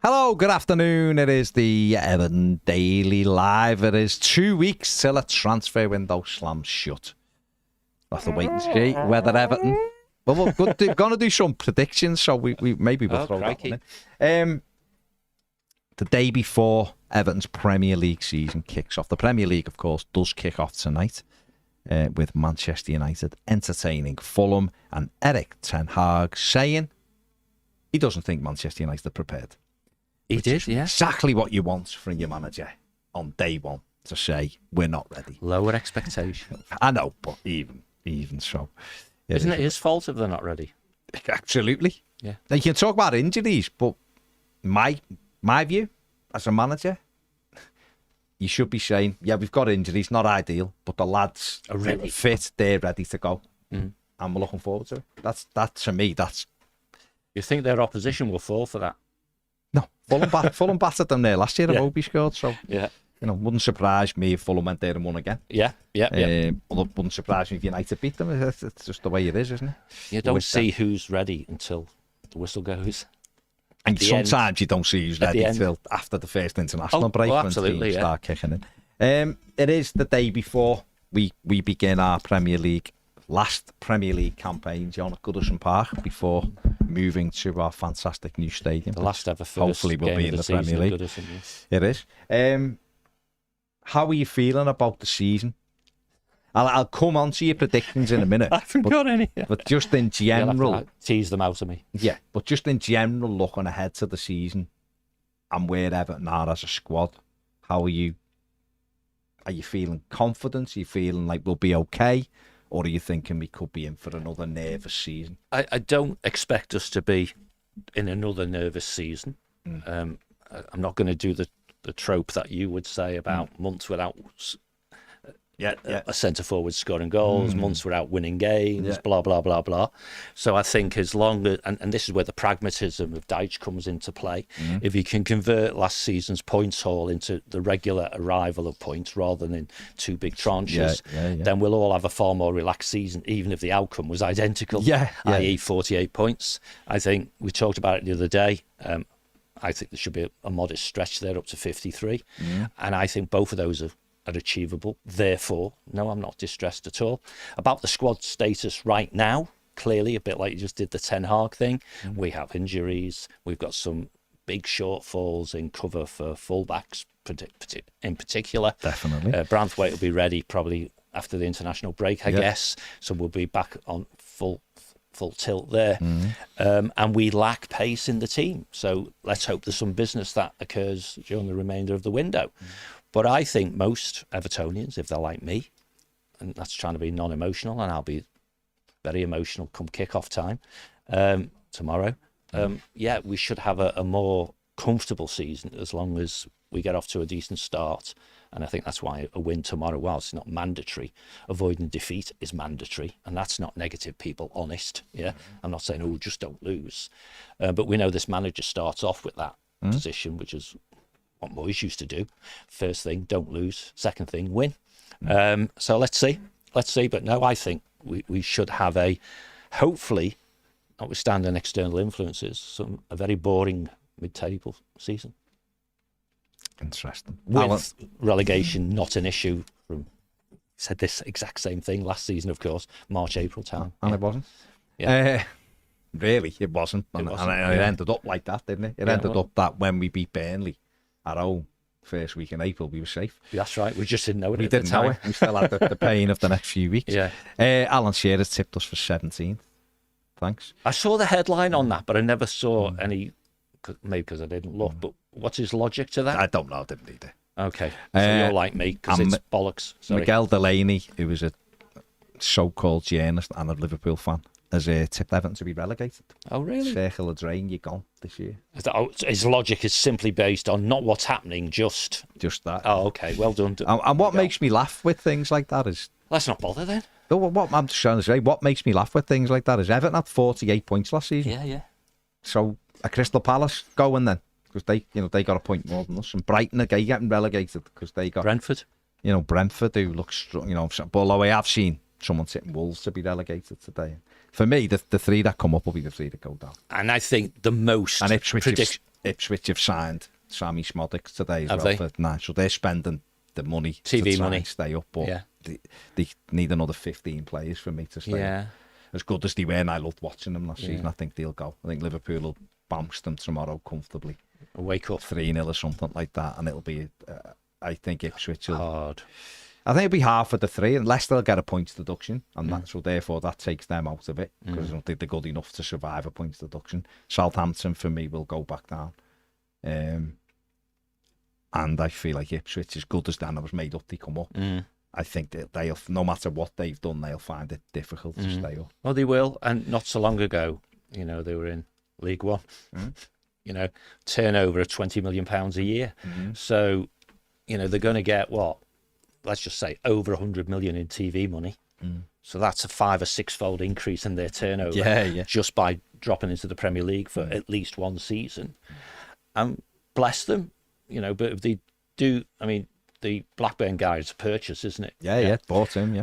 Hello, good afternoon. It is the Everton Daily Live. It is 2 weeks till a transfer window slams shut. We'll have to wait and see whether Everton... Well, we're going to do some predictions, so we maybe we'll throw that one in. The day before Everton's Premier League season kicks off. The Premier League, of course, does kick off tonight with Manchester United entertaining Fulham, and Erik ten Hag saying he doesn't think Manchester United are prepared. He did, yeah. Exactly what you want from your manager on day one, to say we're not ready. Lower expectation. I know, but even so. Yeah, isn't it his fault if they're not ready? Absolutely. Yeah. Now, you can talk about injuries, but my view as a manager, you should be saying, yeah, we've got injuries, not ideal, but the lads are ready. Fit, they're ready to go. Mm. And we're looking forward to it. That's to me, that's... You think their opposition will fall for that? No, Fulham battered them there last year. Yeah. Obi scored, so wouldn't surprise me if Fulham went there and won again. Yeah. Wouldn't surprise me if United beat them. It's just the way it is, isn't it? You don't see who's ready until the whistle goes. And sometimes you don't see who's ready until after the first international break when teams start kicking in. It is the day before we begin our last Premier League campaign, John, at Goodison Park, before moving to our fantastic new stadium. The last ever first hopefully we'll be in the Premier League. Goodison, yes. It is. How are you feeling about the season? I'll come on to your predictions in a minute. I haven't got any. But just in general... You'll have to tease them out of me. Yeah, but just in general, looking ahead to the season and where Everton are as a squad, how are you? Are you feeling confident? Are you feeling like we'll be okay? Or are you thinking we could be in for another nervous season? I don't expect us to be in another nervous season. I'm not going to do the trope that you would say about months without a centre forward scoring goals, months without winning games, blah, blah, blah, blah. So I think as long as, and this is where the pragmatism of Dyche comes into play, if you can convert last season's points haul into the regular arrival of points rather than in two big tranches, then we'll all have a far more relaxed season, even if the outcome was identical, i.e. 48 points. I think we talked about it the other day. I think there should be a modest stretch there up to 53. And I think both of those are achievable. Therefore, no, I'm not distressed at all. About the squad status right now, clearly, a bit like you just did the Ten Hag thing, we have injuries. We've got some big shortfalls in cover for fullbacks in particular. Definitely. Branthwaite will be ready probably after the international break, I guess. So we'll be back on full tilt there. And we lack pace in the team. So let's hope there's some business that occurs during the remainder of the window. But I think most Evertonians, if they're like me, and that's trying to be non-emotional, and I'll be very emotional come kick-off time tomorrow, we should have a more comfortable season as long as we get off to a decent start. And I think that's why a win tomorrow, whilst it's not mandatory, avoiding defeat is mandatory. And that's not negative, people, honest. Yeah, I'm not saying, just don't lose. But we know this manager starts off with that position, which is what Moyes used to do. First thing, don't lose. Second thing, win. So let's see. But no, I think we should have hopefully, notwithstanding external influences, a very boring mid-table season. Interesting. With relegation not an issue said this exact same thing last season, of course, March, April time. And it wasn't? Yeah. Really, it wasn't. And it ended up like that, didn't it? It ended up that when we beat Burnley at home, first week in April, we were safe. That's right. We just didn't know it We at the didn't time. know it. We still had the pain of the next few weeks. Yeah. Alan Shearer's tipped us for 17th. Thanks. I saw the headline on that, but I never saw any, maybe because I didn't look, but what's his logic to that? I don't know. I didn't read it. Okay. So you're like me, because it's bollocks. Sorry. Miguel Delaney, who was a so-called journalist and a Liverpool fan, has tipped Everton to be relegated. Oh, really? Circle of drain, you're gone this year. His logic is simply based on not what's happening, just that. Oh, okay. Well done. And what makes me laugh with things like that is... Let's not bother then. No, what I'm just trying to say, what makes me laugh with things like that is Everton had 48 points last season. Yeah. So a Crystal Palace going then, because they got a point more than us, and Brighton are getting relegated because they got Brentford. Brentford, who looks strong. But although I have seen someone tipping Wolves to be relegated today, for me, the three that come up will be the three that go down. And I think the most Ipswich have signed Sammy Smodic today as Have well they? for 9, so they're spending the money TV to try money. and stay up, but they need another 15 players for me to stay up. As good as they were, and I loved watching them last season, I think they'll go. I think Liverpool will bounce them tomorrow comfortably. Wake up 3-0 or something like that, and it'll be, I think Ipswich will... hard. I think it'll be half of the 3, unless they'll get a points deduction, and so therefore that takes them out of it, because I don't think they're good enough to survive a points deduction. Southampton, for me, will go back down. And I feel like Ipswich, as good as Dan was made up, they come up. I think that they'll, no matter what they've done, they'll find it difficult to stay up. Well, they will, and not so long ago, you know, they were in League One. You know, turnover of £20 million a year. So, you know, they're going to get what? Let's just say over 100 million in TV money. So that's a 5 or 6-fold increase in their turnover just by dropping into the Premier League for at least one season. And bless them, you know, but if they do, I mean, the Blackburn guy is a purchase, isn't it? Yeah, bought him,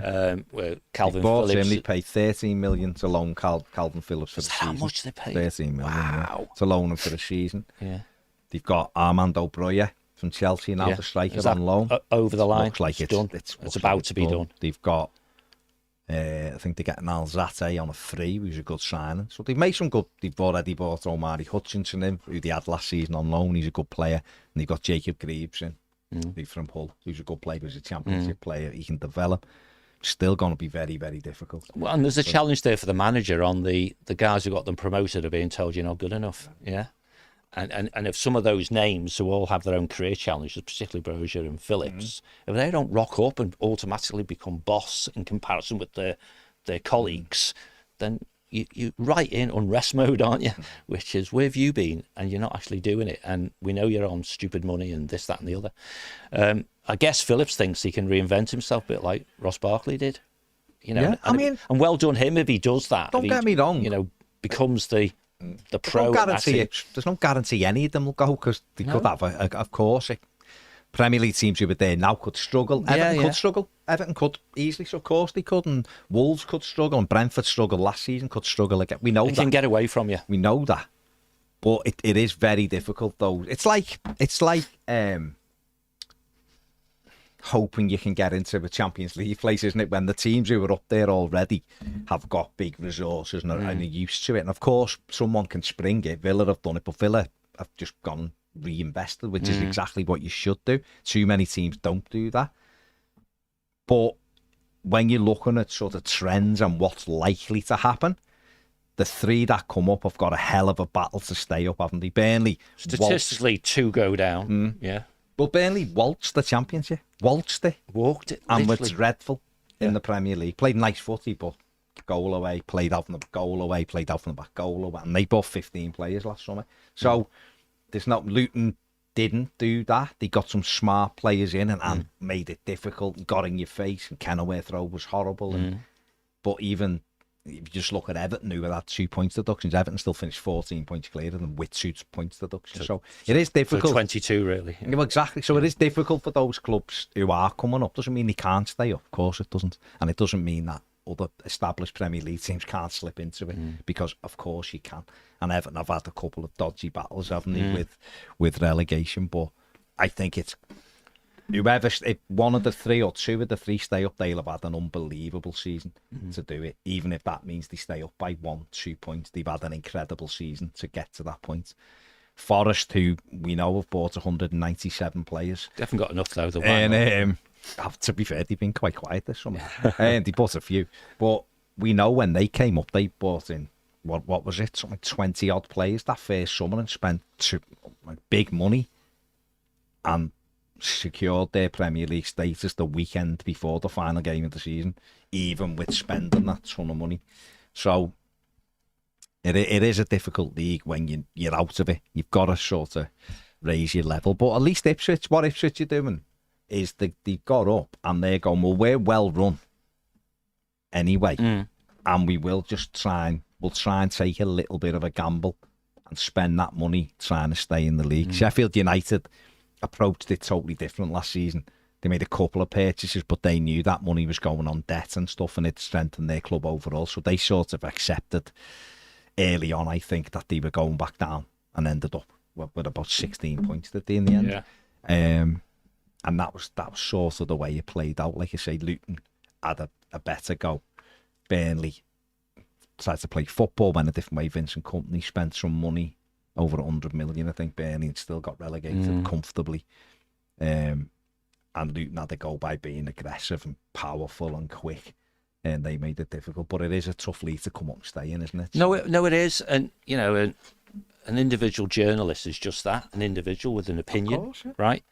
where Calvin bought Phillips. him, they paid 13 million to loan Calvin Phillips for the season. How much they paid? 13 million. Wow. To loan him for the season. Yeah. They've got Armando Broja from Chelsea now, the striker, on loan. Over the line? Looks like it's done. It's about to be done. They've got, I think they're getting Alzate on a free, who's a good signing. So they've made some good. They've already bought Omari Hutchinson in, who they had last season on loan. He's a good player. And they've got Jacob Greaves in, from Hull, who's a good player, who's a championship player. He can develop. Still going to be very, very difficult. Well, and there's a challenge there for the manager on the guys who got them promoted are being told you're not good enough. Yeah. And if some of those names who all have their own career challenges, particularly Brozier and Phillips, if they don't rock up and automatically become boss in comparison with their colleagues, then you're right in unrest mode, aren't you? Which is, where have you been? And you're not actually doing it. And we know you're on stupid money and this, that and the other. I guess Phillips thinks he can reinvent himself a bit like Ross Barkley did. You know, and well done him if he does that. Don't get me wrong. You know, becomes the pro. There's no guarantee any of them will go, because they could have, of course, Premier League teams who are there now could struggle. Everton could struggle. Everton could easily, so of course they could. And Wolves could struggle, and Brentford struggled last season, could struggle again. We know that. They can get away from you. We know that. But it is very difficult, though. It's like hoping you can get into the Champions League place, isn't it? When the teams who are up there already have got big resources and are used to it. And of course, someone can spring it. Villa have done it, but Villa have just gone reinvested, which is exactly what you should do. Too many teams don't do that. But when you're looking at sort of trends and what's likely to happen, the 3 that come up have got a hell of a battle to stay up, haven't they? Burnley, statistically, 2 go down. Yeah. But Burnley waltzed the championship. Walked it, and were dreadful in the Premier League. Played nice footy, but goal away, played out from the goal away, played out from the back goal away, and they bought 15 players last summer. So there's not, Luton didn't do that. They got some smart players in and made it difficult, got in your face, and Kenilworth throw was horrible. But even if you just look at Everton, who had 2 points deductions, Everton still finished 14 points clearer than with 2 points deductions. So it is difficult. 22, really. Well, exactly. So it is difficult for those clubs who are coming up. Doesn't mean they can't stay up. Of course it doesn't. And it doesn't mean that other established Premier League teams can't slip into it, because of course you can. And Everton have had a couple of dodgy battles, haven't they, with relegation. But I think it's whoever, if one of the 3 or 2 of the 3 stay up, they'll have had an unbelievable season to do it. Even if that means they stay up by 1-2 points, they've had an incredible season to get to that point. Forest, who we know have bought 197 players. They haven't got enough though. And to be fair, they've been quite quiet this summer. And they bought a few, but we know when they came up, they bought in what was it? Something like 20 odd players that first summer, and spent big money, and secured their Premier League status the weekend before the final game of the season, even with spending that ton of money. So it is a difficult league when you're out of it. You've got to sort of raise your level. But at least what Ipswich are doing is they got up and they're going, well, we're well run anyway, and we will just try and take a little bit of a gamble and spend that money trying to stay in the league. Sheffield United approached it totally different last season. They made a couple of purchases, but they knew that money was going on debt and stuff, and it strengthened their club overall. So they sort of accepted early on, I think, that they were going back down, and ended up with about 16 points at the in the end. Yeah. And that was sort of the way it played out. Like you say, Luton had a better go. Burnley tried to play football, went a different way. Vincent Kompany spent some money, over 100 million, I think. Burnley still got relegated comfortably. And Luton had to go by being aggressive and powerful and quick. And they made it difficult. But it is a tough league to come up and stay in, isn't it? No, it is. And, you know, an individual journalist is just that, an individual with an opinion, course, yeah. right?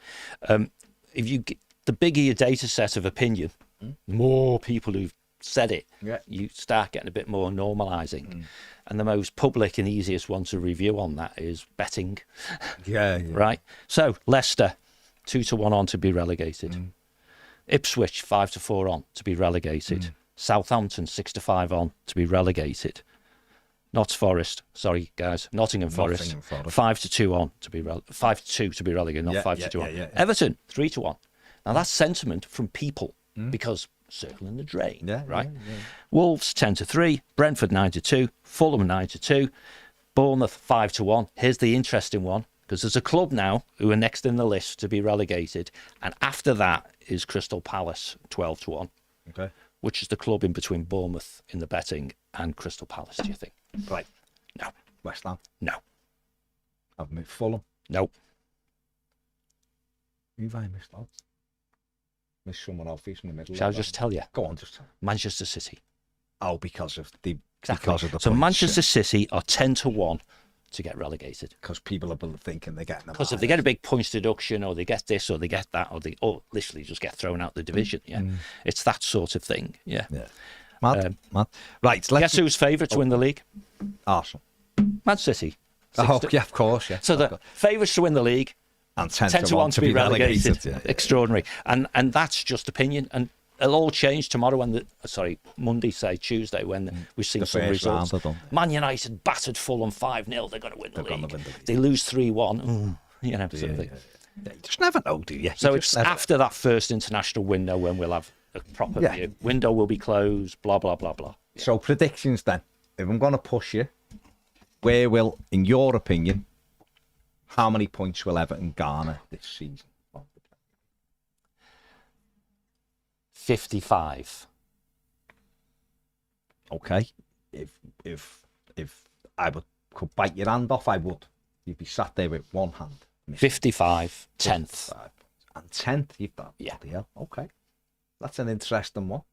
If you get, the bigger your data set of opinion, more people who've said it, you start getting a bit more normalising. And the most public and easiest one to review on that is betting. Yeah. Right? So, Leicester, 2-1 on to be relegated. Ipswich, 5-4 on to be relegated. Southampton, 6-5 on to be relegated. Notts Forest, sorry guys, Nottingham Forest, 5-2 on to be 5-2 to be relegated, not 5-2 on. Yeah. Everton, 3-1. Now that's sentiment from people because circling the drain, right? Yeah. Wolves 10-3, Brentford 9-2, Fulham 9-2, Bournemouth 5-1. Here's the interesting one, because there's a club now who are next in the list to be relegated, and after that is Crystal Palace 12-1. Okay. Which is the club in between Bournemouth in the betting and Crystal Palace, do you think? Right. No. West Ham. No. I've moved Fulham. No. Who have I missed out? Missed someone obvious in the middle. Shall I just tell you? Go on, just tell me. Manchester City. Oh, because of the Exactly. because of the so points, Manchester City are 10-1 to get relegated. because people are thinking they're getting them. Because if they get a big points deduction, or they get this, or they get that, or literally just get thrown out the division, it's that sort of thing. Yeah. Mad. Right, let's Guess who's favourite to win the league? Arsenal. Man City. Yeah, of course, yeah. So the favourites to win the league, And 10-1 to be relegated. Yeah. Extraordinary. And that's just opinion. And it'll all change tomorrow when Monday, Tuesday, when we've seen The some first results. round are done. Man United battered Fulham 5-0. They're going to win the gonna league. win the league. They lose 3-1. You know, sort of thing. You just never know, do you? So You it's just never after that first international window when we'll have a proper view. Window will be closed, blah, blah, blah, blah. So predictions then. If I'm going to push you, where will, in your opinion, how many points will Everton garner this season? 55. Okay. If I could bite your hand off, I would. You'd be sat there with one hand. 55, 10th. And 10th, you've got. Yeah. Yeah. Okay. That's an interesting one.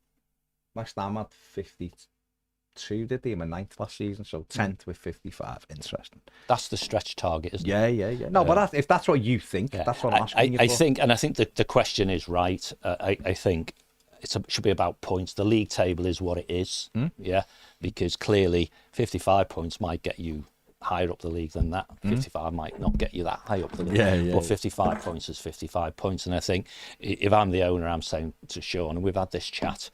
West Ham had 52, did they? In 9th last season, so 10th with 55. Interesting. That's the stretch target, isn't it? Yeah. No, but if that's what you think, that's what I'm asking you I for. think that the question is right. I think it should be about points. The league table is what it is, because clearly 55 points might get you higher up the league than that. 55 might not get you that high up the league. But 55 points is 55 points. And I think if I'm the owner, I'm saying to Sean, and we've had this chat,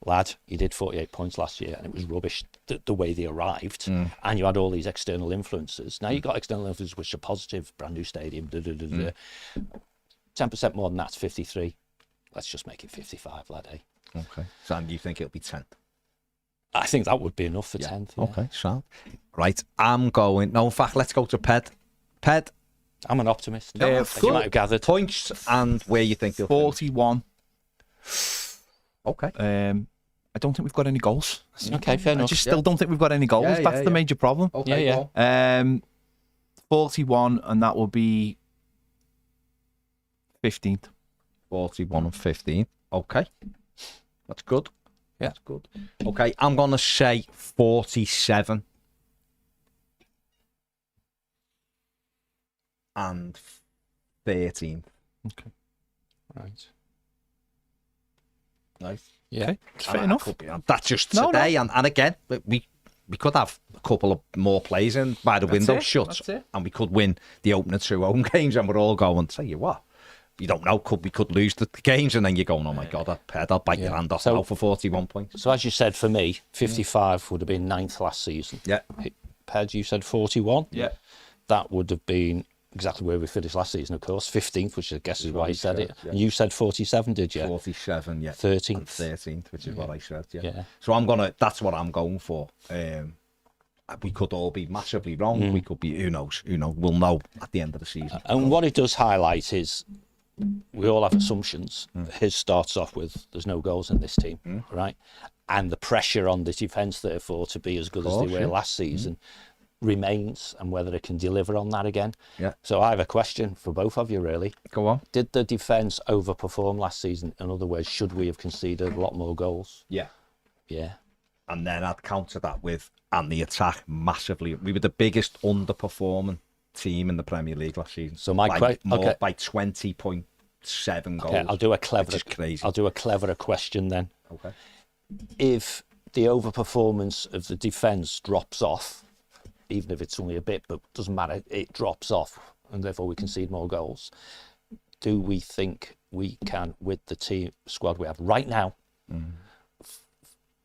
lad, you did 48 points last year and it was rubbish the way they arrived. And you had all these external influences. Now you've got external influences which are positive, brand new stadium, 10% more than that's 53. Let's just make it 55, lad, eh? Okay. So you think it'll be 10th? I think that would be enough for 10th. Yeah. Okay, so right, I'm going. No, in fact, let's go to Ped. Ped, I'm an optimist. As you might have gathered. Points and where you think you'll 41. Okay. I don't think we've got any goals. Okay, fair enough. I just still don't think we've got any goals. That's the major problem. Okay, yeah. 41, and that will be 15th. 41 and 15. Okay. That's good. Yeah. That's good. Okay, I'm going to say 47 and 13. Okay. Right. Nice. Yeah. Okay. Fair enough. That's just today. No. And again, we could have a couple of more plays in by the window shut. That's it. And we could win the opening 2 home games and we're all going, tell you what, you don't know, we could lose the games and then you're going, oh my God, I'll bite your hand off now for 41 points. So as you said, for me, 55 would have been 9th last season. Yeah. Ped, you said 41. Yeah. That would have been exactly where we finished last season, of course. 15th, which I guess is why you said it. Yeah. And you said 47, did you? 47, yeah. 13th. And 13th, which is what I said, Yeah. So that's what I'm going for. I we could all be massively wrong. We could be, who knows? We'll know at the end of the season. And what it does highlight is we all have assumptions. His starts off with there's no goals in this team, right? And the pressure on the defence, therefore, to be as good as they were last season remains, and whether it can deliver on that again. Yeah. So I have a question for both of you, really. Go on. Did the defence overperform last season? In other words, should we have conceded a lot more goals? Yeah. Yeah. And then I'd counter that with, and the attack massively. We were the biggest underperforming team in the Premier League last season. So my question, okay, by 20.7 goals. okay, I'll do a clever, which is crazy. I'll do a cleverer question then. Okay. If the overperformance of the defence drops off, even if it's only a bit, but doesn't matter, it drops off, and therefore we concede more goals. Do we think we can, with the team squad we have right now,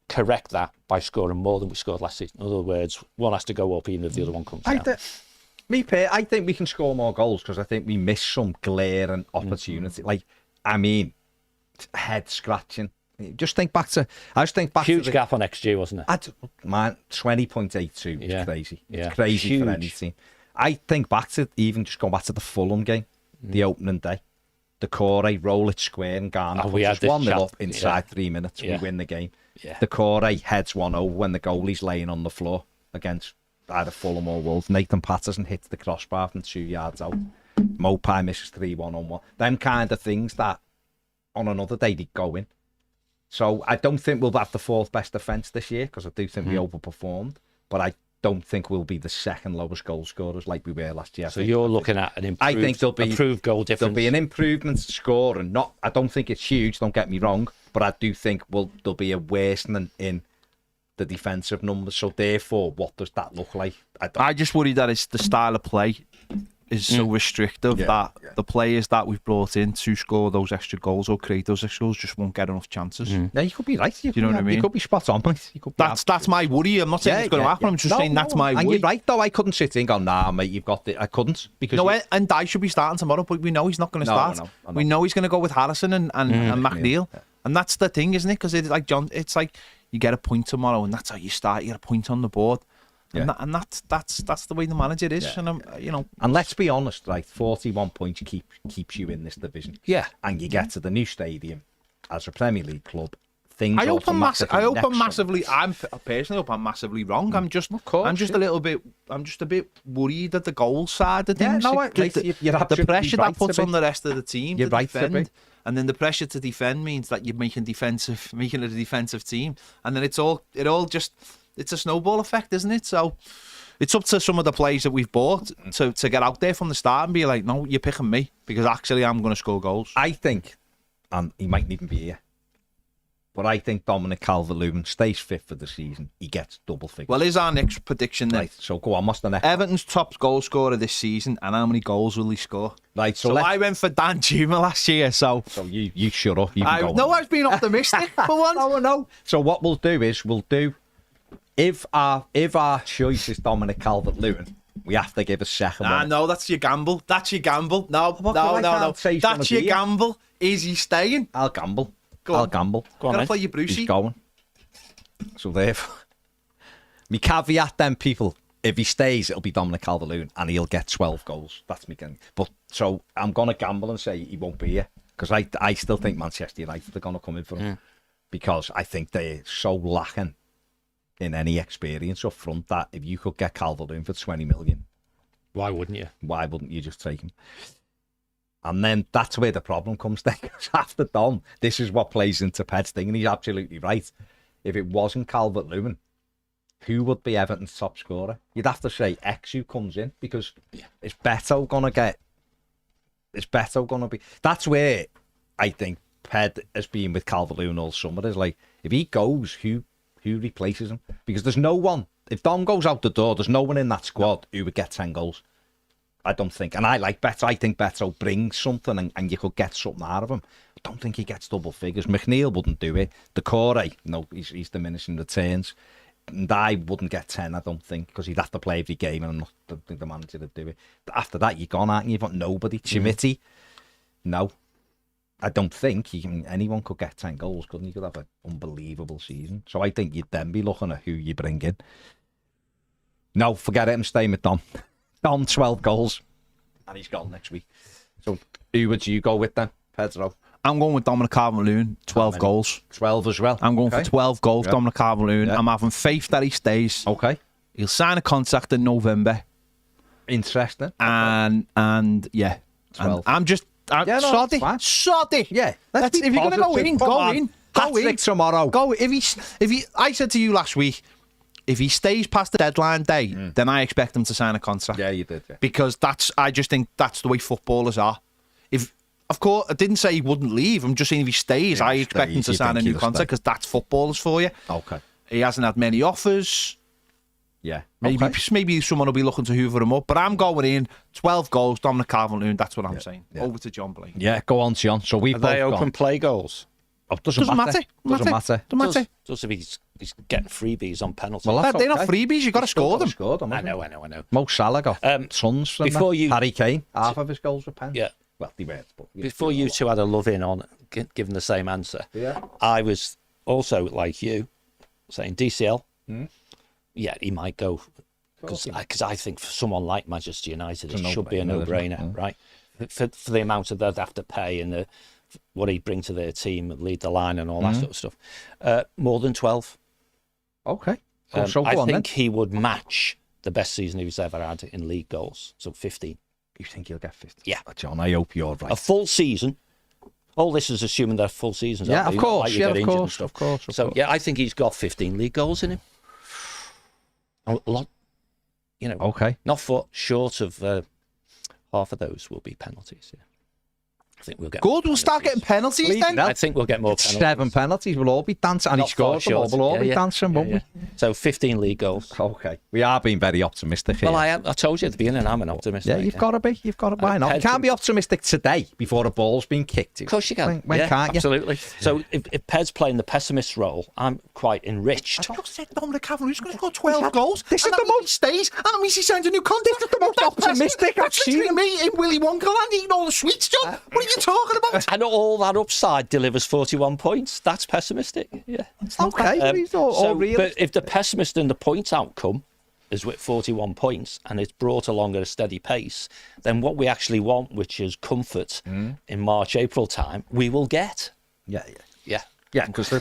correct that by scoring more than we scored last season? In other words, one has to go up even if the other one comes down. I think we can score more goals because I think we miss some glaring opportunity. Like, I mean, head scratching. Just think back to. Huge gap on XG, wasn't it? Man, 20.82 is crazy. Yeah. It's crazy Huge. for any team. I think back to just going back to the Fulham game, the opening day. The Corey roll it square and Garner we had puts us this 1-0 chat. up inside 3 minutes. Yeah. We win the game. Yeah. The Corey heads one over when the goalie's laying on the floor against either Fulham or Wolves. Nathan Patterson hits the crossbar from 2 yards out. Mopai misses 3-1 on one. Them kind of things that on another day they'd go in. So I don't think we'll have the fourth best defence this year because I do think we overperformed. But I don't think we'll be the second lowest goal scorers like we were last year. So you're looking at an improved, I think improved goal difference. There'll be an improvement to score, and I don't think it's huge, don't get me wrong, but I do think there'll be a worsening in the defensive numbers. So therefore, what does that look like? I just worry that it's the style of play is so restrictive that the players that we've brought in to score those extra goals or create those extra goals just won't get enough chances. Yeah, you could be right. You know what I mean? You could be spot on, mate. That's my worry. I'm not saying it's going to happen. I'm just saying that's my worry. And you're right, though. I couldn't sit here and go, nah, mate, you've got it. I couldn't. Because and Dye should be starting tomorrow, but we know he's not going to start. I know. We know he's going to go with Harrison and McNeil. Yeah. And that's the thing, isn't it? Because it's like John, it's like you get a point tomorrow, and that's how you start. You get a point on the board. Yeah. And that's the way the manager is, and And let's be honest, right? 41 points keeps you in this division. Yeah, and you get to the new stadium as a Premier League club. Things I hope I'm massively. Summer. I personally hope I'm massively wrong. I'm just a little bit. I'm just a bit worried at the goal side of things. Yeah, no, the pressure that puts on the rest of the team. You're right to defend, and then the pressure to defend means that you're making it a defensive team, and then it all just. It's a snowball effect, isn't it? So it's up to some of the players that we've bought to get out there from the start and be like, no, you're picking me because actually I'm going to score goals. I think, and he mightn't even be here, but I think Dominic Calvert-Lewin stays fit for the season. He gets double figures. Well, here's our next prediction then. Right, so go on, what's the next? Everton's top goal scorer this season, and how many goals will he score? Right, so I went for Dan Juma last year, so you shut up. I was being optimistic for once. No. So what we'll do is if our choice is Dominic Calvert-Lewin, we have to give a second one. No, that's your gamble. That's your gamble. No. That's your gamble. Is he staying? I'll gamble. I'll gamble. Go on, gotta play your Brucey. He's going. So therefore, me caveat then, people. If he stays, it'll be Dominic Calvert-Lewin, and he'll get 12 goals. That's me getting. But so I'm gonna gamble and say he won't be here because I still think Manchester United are gonna come in for him because I think they're so lacking in any experience up front that if you could get Calvert-Lewin for 20 million, why wouldn't you? Why wouldn't you just take him? And then that's where the problem comes then, because after Dom, this is what plays into Ped's thing, and he's absolutely right. If it wasn't Calvert-Lewin, who would be Everton's top scorer? You'd have to say X who comes in, because is Beto going to be... That's where I think Ped has been with Calvert-Lewin all summer, is like, if he goes, who replaces him? Because there's no one. If Dom goes out the door, there's no one in that squad who would get 10 goals. I don't think. And I like Beto. I think Beto brings something and you could get something out of him. I don't think he gets double figures. McNeil wouldn't do it. Decore, no, he's diminishing returns. And I wouldn't get 10, I don't think, because he'd have to play every game and I don't think the manager would do it. After that, you're gone, aren't you? You've got nobody. Chimiti, no. I don't think anyone could get 10 goals, couldn't he? Could have an unbelievable season. So I think you'd then be looking at who you bring in. No, forget it. I'm staying with Dom. Dom, 12 goals. And he's gone next week. So who would you go with then, Pedro? I'm going with Dominic Calvert-Lewin, 12 goals. 12 as well. I'm going for 12 goals, Dominic Calvert-Lewin. Yeah. I'm having faith that he stays. Okay. He'll sign a contract in November. Interesting. And yeah. 12. I'm soddy. Soddy. Yeah. If you're going to go in, go in. Go in. Hat-trick tomorrow. Go. I said to you last week, if he stays past the deadline day, then I expect him to sign a contract. Yeah, you did. Yeah. Because I just think that's the way footballers are. Of course, I didn't say he wouldn't leave. I'm just saying if he stays, I expect him to sign a new contract because that's footballers for you. Okay. He hasn't had many offers. Yeah. Maybe someone will be looking to hoover him up. But I'm going in 12 goals, Dominic Calvert-Lewin. That's what I'm saying. Yeah. Over to John Blake. Yeah, go on, John. So we've Are both they open gone. play goals? Oh, doesn't matter. Doesn't matter. Does if he's getting freebies on penalties. Well, that's They're not okay. freebies. You've got to score them. Scored them, I know. Mo Salah got tons from before that. you- Harry Kane, half of his goals were pens. Yeah. Well, they weren't. But Before you two had a love in on giving the same answer, Yeah. I was also like you saying DCL. Yeah, he might go because I think for someone like Manchester United, it should be a no-brainer, right? For the amount that they'd have to pay and what he'd bring to their team, lead the line, and all that sort of stuff. More than 12. Okay. So I go on, think then. he would match the best season he's ever had in league goals. So 15. You think he'll get 50? Yeah. John, I hope you're right. A full season. All this is assuming they're full seasons. Yeah, aren't of they? course. Like you Yeah, get of injured and course. stuff. Of course. So yeah, I think he's got 15 league goals in him. A lot, Okay. not short of half of those will be penalties. Yeah, I think we'll get. Good. We'll start getting penalties then. I think we'll get more penalties. 7 penalties. We'll all be dancing. And he Not far scored them all. short. We'll all Yeah, be yeah. dancing, won't Yeah. So 15 league goals. we? Okay. We are being very optimistic here. Well, I told you at the beginning, I'm an optimist. Yeah, mate, you've got to be. You've got to. Why not? You can't be optimistic today before a ball's been kicked. Of course you can. When Yeah, can't you? absolutely. So if Ped's playing the pessimist role, I'm quite enriched. I just said Dominic Calvert-Lewin's going to score 12 goals. This is and the that means he stays. And that means he signs a new contract. This is the most optimistic I've That's seen literally me in Willy Wonderland eating all the sweets, John. What are you talking about? And all that upside delivers 41 points. That's pessimistic. Yeah. Okay, but he's all real. But if the pessimist and the point outcome is with 41 points and it's brought along at a steady pace, then what we actually want, which is comfort in March, April time, we will get. Yeah. Yeah. Yeah, because the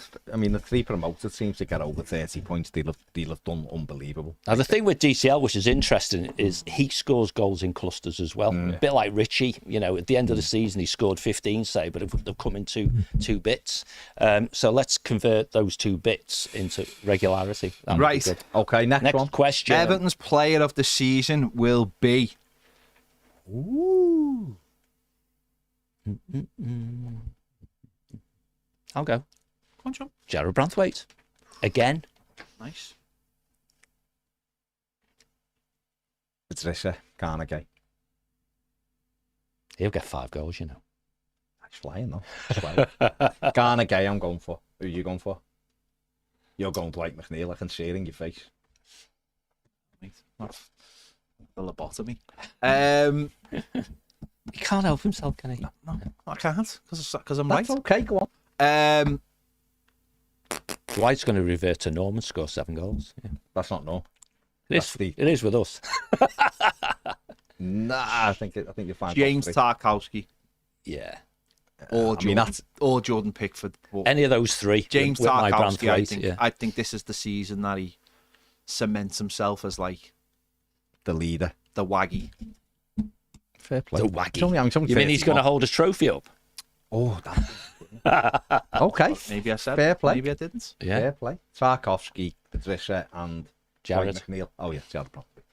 3 promoted teams to get over 30 points, they'll have done unbelievable. Now, the thing with DCL, which is interesting, is he scores goals in clusters as well. A bit like Richie, at the end of the season, he scored 15, say, but they've come in two bits. So let's convert those 2 bits into regularity. That would be Right. good. Okay, next one. Question. Everton's player of the season will be. Ooh. I'll go. Come on, John. Gerard Branthwaite. Again. Nice. Patricia, Carnegie. He'll get 5 goals, He's flying, though. Well. Carnegie, I'm going for. Who are you going for? You're going Dwight McNeil. I can see it in your face. That's a lobotomy. He can't help himself, can he? No, I can't because I'm That's right. okay, go on. Dwight's going to revert to Norman, score 7 goals. Yeah. That's not no. It is with us. Nah, I think you'll find James Tarkowski Yeah. or Jordan, that's or Jordan Pickford. But Any of those 3. James with my Tarkowski, Branthwaite, I think this is the season that he cements himself as like the leader. the waggy. Fair play. The waggy. It's only You mean he's going to hold his trophy up? Oh, okay. Maybe I said Fair it. play. Maybe I didn't. Yeah. Fair play. Tarkovsky, Patricia, and Jared. Dwight McNeil. Oh yeah, Jared probably.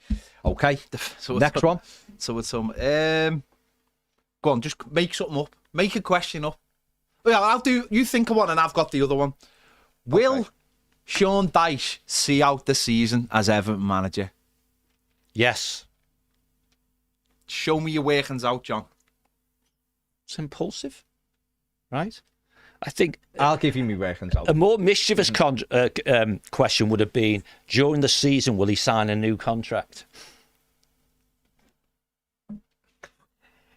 Okay. So Next one. So it's some. Go on, just make something up. Make a question up. Yeah, I'll do. You think of one, and I've got the other one. Will Sean Dyche see out the season as Everton manager? Yes. Show me your workings out, John. It's impulsive, right? I think I'll give you my workings out. a more mischievous question would have been, during the season, will he sign a new contract?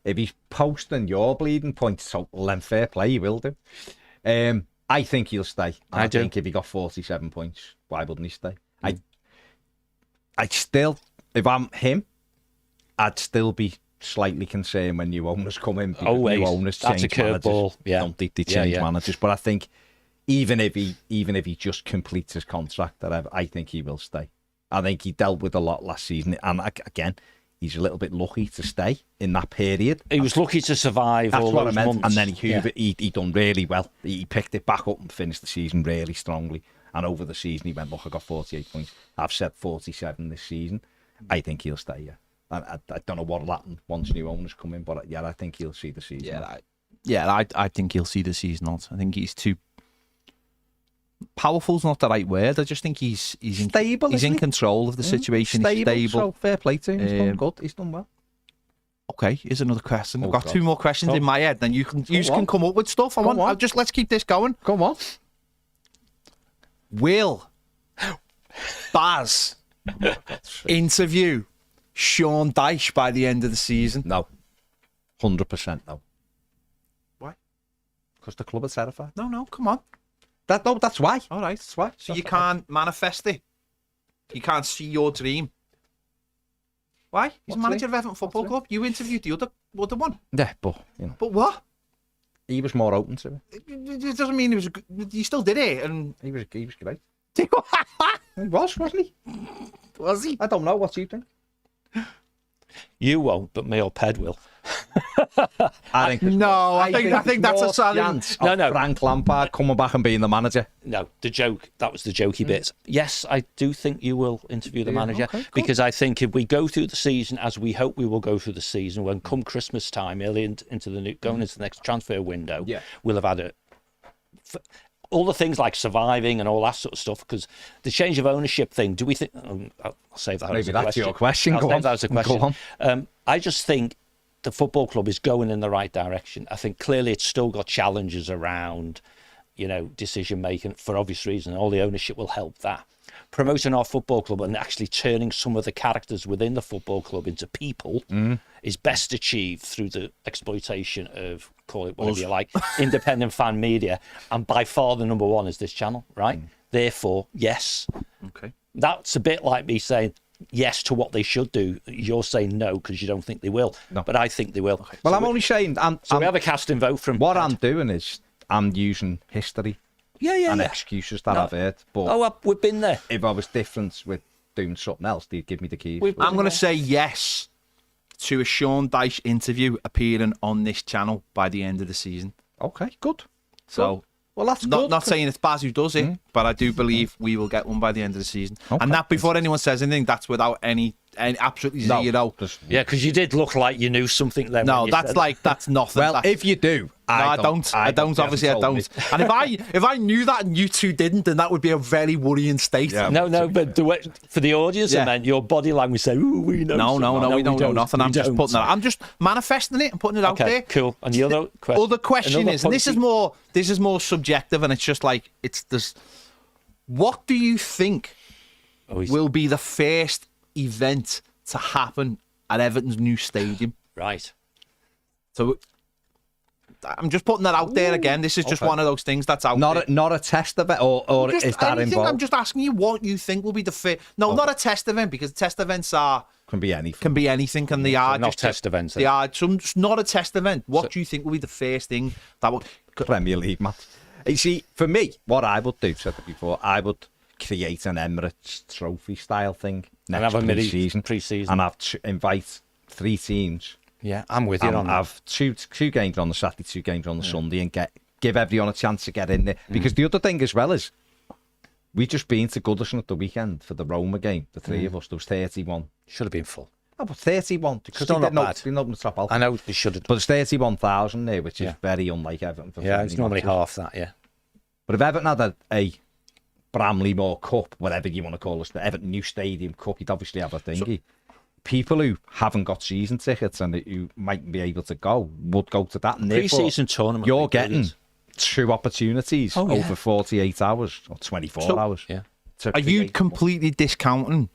If he's posting your bleeding points, so then fair play, he will do. I think he'll stay. I do. think if he got 47 points, why wouldn't he stay? if I'm him, I'd still be slightly concerned when new owners come in. Because Always. New owners That's change a curveball. managers. Yeah. Don't they change Yeah. managers? But I think even if he just completes his contract, I think he will stay. I think he dealt with a lot last season, and again, he's a little bit lucky to stay in that period. He was lucky to survive That's all what I those meant. months. And then he done really well. He picked it back up and finished the season really strongly. And over the season, he went, look, I got 48 points. I've set 47 this season. I think he'll stay, yeah. I don't know what'll happen once new owners come in, but yeah, I think he'll see the season. I think he'll see the season out. I think he's too powerful's not the right word. I just think he's stable. He's in control of the situation. Stable. He's stable. So fair play to him. He's done good. He's done well. Okay, here's another question. Oh, I've got God. 2 more questions in my head. Then you can come up with stuff. Let's keep this going. Come on. Will Baz interview Sean Dyche by the end of the season? No. 100% no. Why? Because the club are terrified. No, come on. That's why. All right. That's why. So you can't manifest it. You can't see your dream. Why? He's What manager dream? of Everton Football Club. You interviewed the other one. Yeah, but you know, But what? he was more open to it. It doesn't mean he was. You still did it, and He was great. He was, wasn't he? was he? I don't know. What do you think? You won't, but me or Ped will. I think there's No, I think that's a more solid. chance No, of no. Frank Lampard coming back and being the manager. No, that was the jokey bit. Yes, I do think you will interview the manager, Okay, cool. because I think if we go through the season as we hope we will go through the season, when come Christmas time, early into the going into the next transfer window, Yeah. we'll have had all the things like surviving and all that sort of stuff. Because the change of ownership thing, do we think? I'll save that. Maybe as a that's question. your question. I'll Go save on. that as a Go question. on. I just think the football club is going in the right direction. I think clearly it's still got challenges around, decision making for obvious reasons. All the ownership will help that. Promoting our football club and actually turning some of the characters within the football club into people is best achieved through the exploitation of, call it whatever you like, independent fan media. And by far the number one is this channel, right? Therefore, yes. Okay. That's a bit like me saying yes to what they should do. You're saying no because you don't think they will. No. But I think they will. Okay. Well, I'm only saying. So we have a casting vote from What I'm doing is I'm using history and excuses that I've heard. But we've been there. if I was different with doing something else, they'd give me the keys. We've- I'm going to say yes to a Sean Dyche interview appearing on this channel by the end of the season. Okay, good. So, Well, that's not good. not saying it's Baz who does it, but I do believe we will get one by the end of the season. Okay. And that, before anyone says anything, that's without any absolutely zero. Just- Yeah, because you did look like you knew something there. No, when you that's said like that's nothing. Well, That's- if you do, I don't. Obviously, I don't. And if I knew that and you two didn't, then that would be a very worrying state. Yeah. No, but the way, for the audience, Yeah. and then your body language said, "Ooh, we know." No, we don't know nothing. I'm just putting that. I'm just manifesting it and putting it out Okay, there. cool. And the other question. Other question is, and this is more subjective, and it's just like it's this. What do you think will be the first event to happen at Everton's new stadium? right? So I'm just putting that out there again. This is just Okay. one of those things that's out there. Not a test event, or Just is that anything. involved? I'm just asking you what you think will be the first. No, not a test event, because test events Can be anything. can be anything, and they are not just test events, They then. are just not a test event. What do you think will be the first thing that will? Premier League match. You see, for me, what I would do, said it before, I would create an Emirates Trophy style thing next have a mini pre-season, pre-season. and have invite 3 teams. Yeah, I'm with you And on that. have two games on the Saturday, 2 games on the Sunday, and give everyone a chance to get in there. Because the other thing as well is, we just been to Goodison at the weekend for the Roma game. The 3 of us. There was 31. Should have been full. Oh, but 31 because Still they not didn't bad. they didn't open the top out. I know they should have. But it's 31,000 there, which is Yeah. very unlike Everton. For Yeah, it's friendly normally matches. half that. Yeah. But if Everton had a Bramley-Moore Cup, whatever you want to call it, the Everton New Stadium Cup, you'd obviously have a thingy. People who haven't got season tickets and who mightn't be able to go would go to that. And therefore, Pre-season tournament. you're would be getting brilliant. 2 opportunities Oh, yeah. over 48 hours or 24 hours. Yeah. to Are you create- completely discounting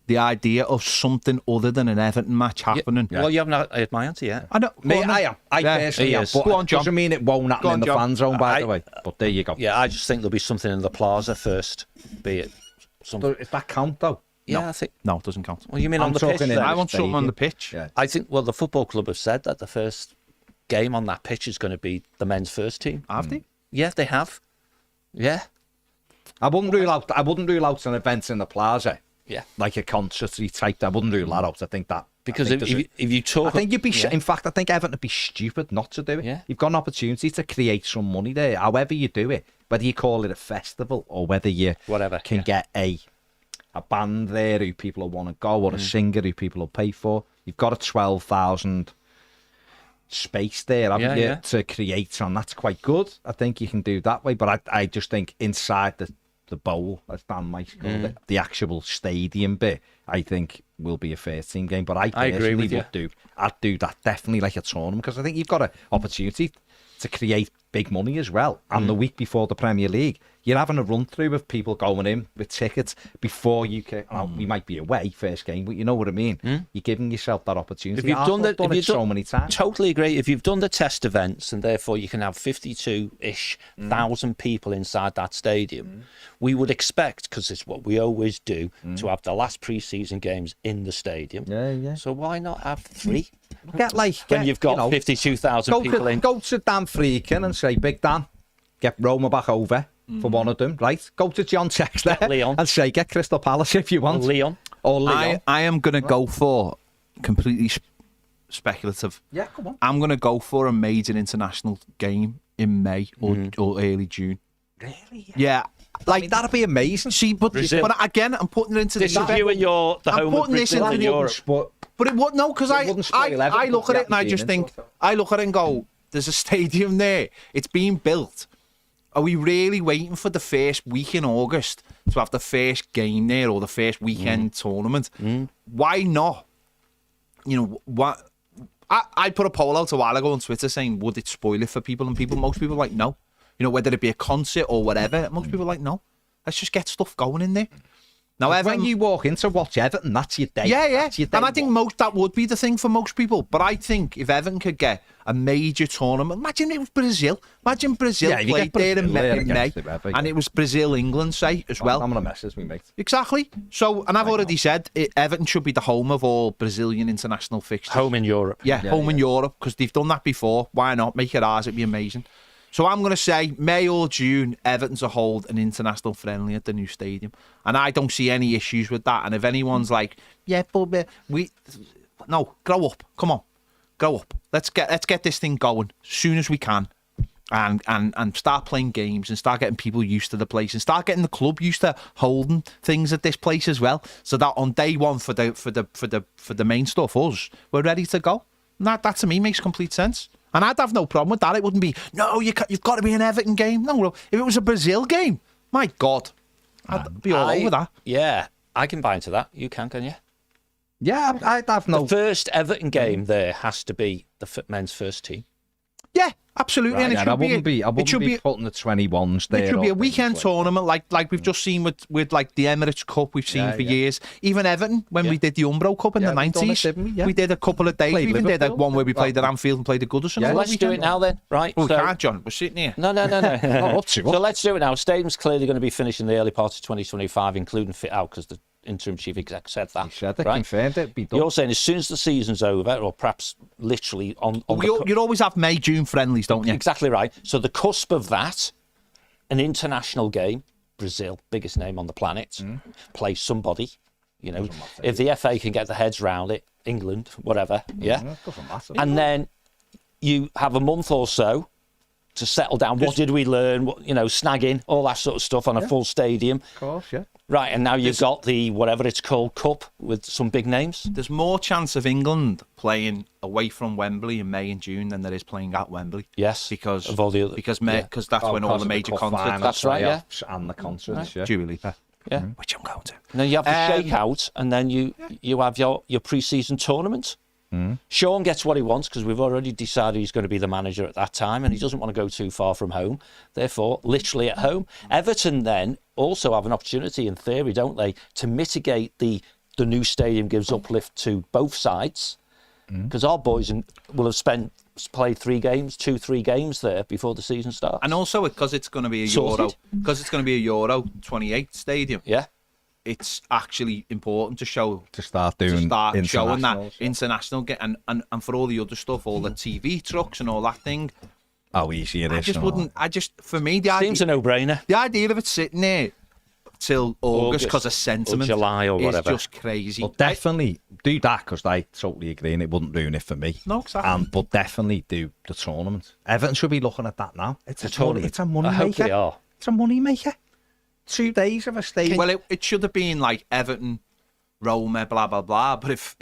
the idea of something other than an Everton match happening? Well, you haven't heard my answer yet. I know. Me, I am. I Yeah, personally he am. is. But Go on, John. doesn't mean it won't happen Go on, in the John. fan zone, by I- the way. But there you go. Yeah, I just think there'll be something in the plaza first. Be it something. Does that count, though? Yeah, I think. No, it doesn't count. Well, you mean I'm on the pitch? talking in then? I the want something on the pitch. Yeah. I think. Well, the football club have said that the first game on that pitch is going to be the men's first team. Have they? Yeah, they have. Yeah. I wouldn't rule out an event in the plaza. Yeah. Like a concerty type. I wouldn't rule that out. I think that Because I think if you talk, I think you'd be. yeah. In fact, I think Everton would be stupid not to do it. Yeah. You've got an opportunity to create some money there. However you do it, whether you call it a festival or whether you Whatever, can get a band there who people will want to go, or a singer who people will pay for. You've got a 12,000 space there, haven't you, to create, and that's quite good. I think you can do that way, but I just think inside the bowl, as Dan might call it, the actual stadium bit, I think will be a first team game. But I agree with you. I'd do that definitely like a tournament, because I think you've got an opportunity to create big money as well. And the week before the Premier League, you're having a run through of people going in with tickets before you can. We might be away first game, but you know what I mean. You're giving yourself that opportunity. If you've done it so many times. Totally agree. If you've done the test events and therefore you can have 52-ish thousand people inside that stadium, we would expect, because it's what we always do, to have the last pre-season games in the stadium. Yeah. So why not have 3? When You've got 52,000 people in. Go to Dan Freakin and say, Big Dan, get Roma back over for one of them, right? Go to John Texler Leon. and say, get Crystal Palace if you want. Or Leon. I am going to go for completely speculative. Yeah, come on. I'm going to go for a major international game in May or early June. Really? Yeah. I mean, that'd be amazing. See, but again, I'm putting it into This the is you and the I'm home of putting this Brazil into in the- Europe. But it would no, because I wouldn't spoil I Everton, look at the it and I just being think, in. I look at it and go, there's a stadium there. It's being built. Are we really waiting for the first week in August to have the first game there, or the first weekend tournament? Why not? You know what? I put a poll out a while ago on Twitter saying, would it spoil it for people? And most people are like, no. You know, whether it be a concert or whatever, most people are like, no. Let's just get stuff going in there. Now, When you walk in to watch Everton, that's your day. Yeah. That's your day And I think that would be the thing for most people. But I think if Everton could get a major tournament, imagine it was Brazil. Imagine Brazil Yeah, if you played get there in Brazil there May, against whoever, and it was Brazil-England, say, as well. I'm going to message me, mate. Exactly. So, and I've already said, Everton should be the home of all Brazilian international fixtures. Home in Europe. Yeah, home in Europe, because they've done that before. Why not? Make it ours, it'd be amazing. So I'm going to say May or June, Everton to hold an international friendly at the new stadium. And I don't see any issues with that. And if anyone's like, yeah, but no, grow up. Come on, grow up. Let's get this thing going as soon as we can. And start playing games and start getting people used to the place and start getting the club used to holding things at this place as well. So that on day one for the main stuff, us, we're ready to go. And that to me makes complete sense. And I'd have no problem with that. It wouldn't be, no, you've got to be an Everton game. No, if it was a Brazil game, my God, I'd be all over that. Yeah, I can buy into that. You can you? Yeah, I'd have no. The first Everton game there has to be the men's first team. Yeah, absolutely. Right, And I wouldn't be putting the 21s there. It should be a or weekend things like tournament like we've just seen with like the Emirates Cup we've seen for years. Even Everton, when we did the Umbro Cup in the we've done it, 90s, didn't we? Yeah. we did a couple of days. Played We even did Liverpool. one where we played at Anfield and played at Goodison. Yeah, on the Let's do it weekend. now then, right? Well, we So- can't, John. We're sitting here. No. Up to So let's do it now. Stadium's clearly going to be finished in the early part of 2025, including fit out, because the interim chief exec said that. He said it, right? confirmed it, be done. You're saying as soon as the season's over, or perhaps literally on the You'd always have May, June friendlies, don't you? exactly right. So the cusp of that, an international game, Brazil, biggest name on the planet, play somebody. You know, if the FA can get their heads round it, England, whatever, yeah. Doesn't matter. And then you have a month or so to settle down. What did we learn? What, snagging, all that sort of stuff on a full stadium. Of course, yeah. Right, and now you've got the, whatever it's called, Cup with some big names. There's more chance of England playing away from Wembley in May and June than there is playing at Wembley. Yes, because of all the other, because that's when all the major concerts. That's right, yeah. And the concerts, yeah. Dua Lipa, Yeah. which I'm going to. And then you have the shakeout, and then you have your pre-season tournament. Sean gets what he wants because we've already decided he's going to be the manager at that time, and he doesn't want to go too far from home. Therefore, literally at home. Everton then also have an opportunity, in theory, don't they, to mitigate the new stadium gives uplift to both sides, because our boys will have played 3 games there before the season starts. And also because it's going to be a Sorted. Euro, because it's going to be a Euro 28 stadium. Yeah. it's actually important to show to start showing that international and for all the other stuff, all the TV trucks and all that thing. How easy it is. For me, the seems a no-brainer. The idea of it sitting there till August because of sentiment, or July or whatever, is just crazy. Well, definitely do that, because I totally agree, and it wouldn't ruin it for me. No, exactly. But definitely do the tournament. Everton should be looking at that now. It's a tournament. It's a money I maker. hope they are. It's a money maker. 2 days of a stadium. Well, it should have been like Everton, Roma, blah blah blah. But if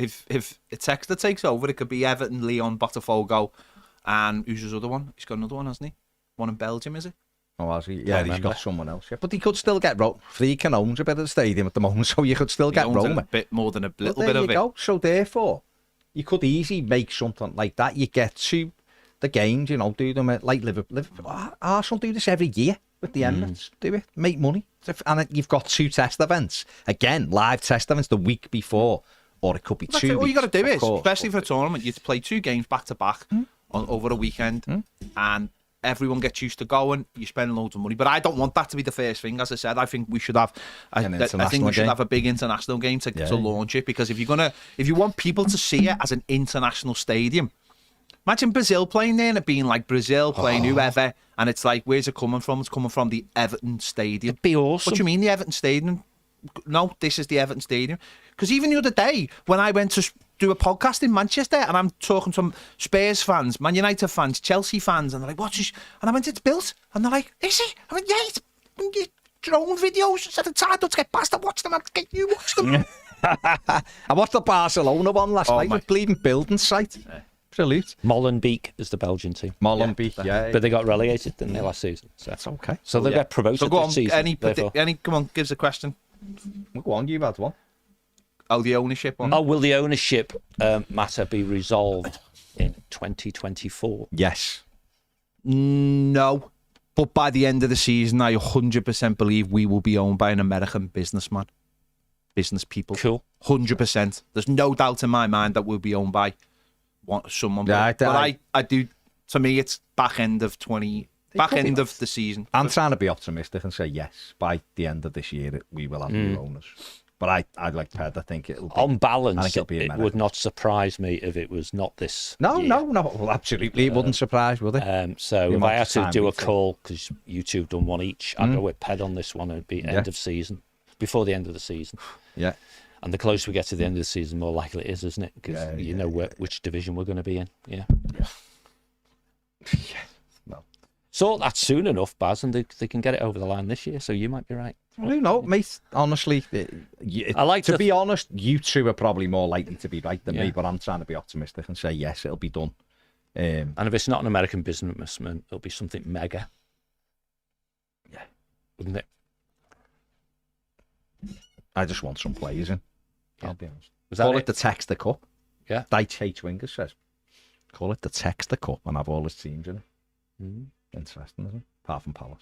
Texter takes over, it could be Everton, Lyon, Botafogo, and who's his other one? He's got another one, hasn't he? One in Belgium, is it? Oh, has he? Yeah, he's got someone else. Yeah. But he could still get Roma. Freakin owns a bit of the stadium at the moment, so you could still get Roma. A bit more than a little bit of it. Go. So therefore, you could easily make something like that. You get to the games, do them like Liverpool. Arsenal do this every year with the Emirates. Do it, make money, and you've got 2 test events again, live test events the week before, or it could be 2 weeks. All you got to do is, especially for a tournament, you play 2 games back to back over a weekend, and everyone gets used to going. You spend loads of money, but I don't want that to be the first thing. As I said, I think we should have. I think we should have a big international game to launch it, because if you want people to see it as an international stadium, imagine Brazil playing there and it being like Brazil playing whoever, and it's like, where's it coming from? It's coming from the Everton Stadium. It'd be awesome. What do you mean the Everton Stadium? No, this is the Everton Stadium. Because even the other day, when I went to do a podcast in Manchester, and I'm talking to Spurs fans, Man United fans, Chelsea fans, and they're like, what's this? And I went, it's built. And they're like, is it? I went, yeah, it's drone videos. At the time, don't get past, I watched them, I get you watch them. I watched the Barcelona one last night with bleeding building site. Absolute. Molenbeek is the Belgian team. Molenbeek, yeah. But they got relegated, didn't they, last season? So that's okay. So they got promoted so go on, this season. Come on, give us a question. Go on, you've had one. Oh, the ownership one. Oh, will the ownership matter be resolved in 2024? Yes. No. But by the end of the season, I 100% believe we will be owned by an American businessman. Business people. Cool. 100%. There's no doubt in my mind that we'll be owned by someone. Yeah, but I do. To me, it's back end of the season. I'm trying to be optimistic and say yes. By the end of this year, we will have new owners. But I'd like Ped. I think it'll be, on balance. It would not surprise me if it was not this. No. year. Well, absolutely, it wouldn't surprise, would it? So if I had to do a call, because you two have done one each, I'd go with Ped on this one. It'd be end of season, before the end of the season. Yeah. And the closer we get to the end of the season, the more likely it is, isn't it? Because you know which division we're going to be in. Yeah. No. So that's soon enough, Baz, and they can get it over the line this year. So you might be right. Well, who knows, mate? Honestly, I like to be honest. You two are probably more likely to be right than me, but I'm trying to be optimistic and say yes, it'll be done. And if it's not an American businessman, it'll be something mega. Yeah, wouldn't it? I just want some players in. I'll be honest. Call it the Texter Cup. Yeah. Dyche H. Winger says, call it the Texter Cup and have all his teams in it. Interesting, isn't it? Apart from Palace.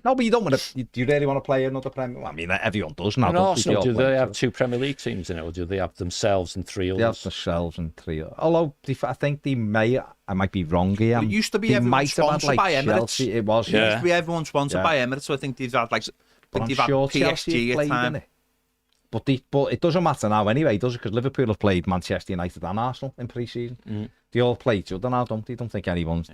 No, but you don't want to. Do you really want to play another Premier? I mean, everyone does now. Arsenal, do they have 2 Premier League teams in it, or do they have themselves and 3 others? They have themselves and 3 others. Although I think they may. I might be wrong here. It used to be everyone sponsored by Emirates. Chelsea, it was. It used to be everyone sponsored by Emirates. So I think they've had PSG at time. But it doesn't matter now anyway, does it? Because Liverpool have played Manchester United and Arsenal in pre-season. They all play each other now, don't they? Don't think anyone's.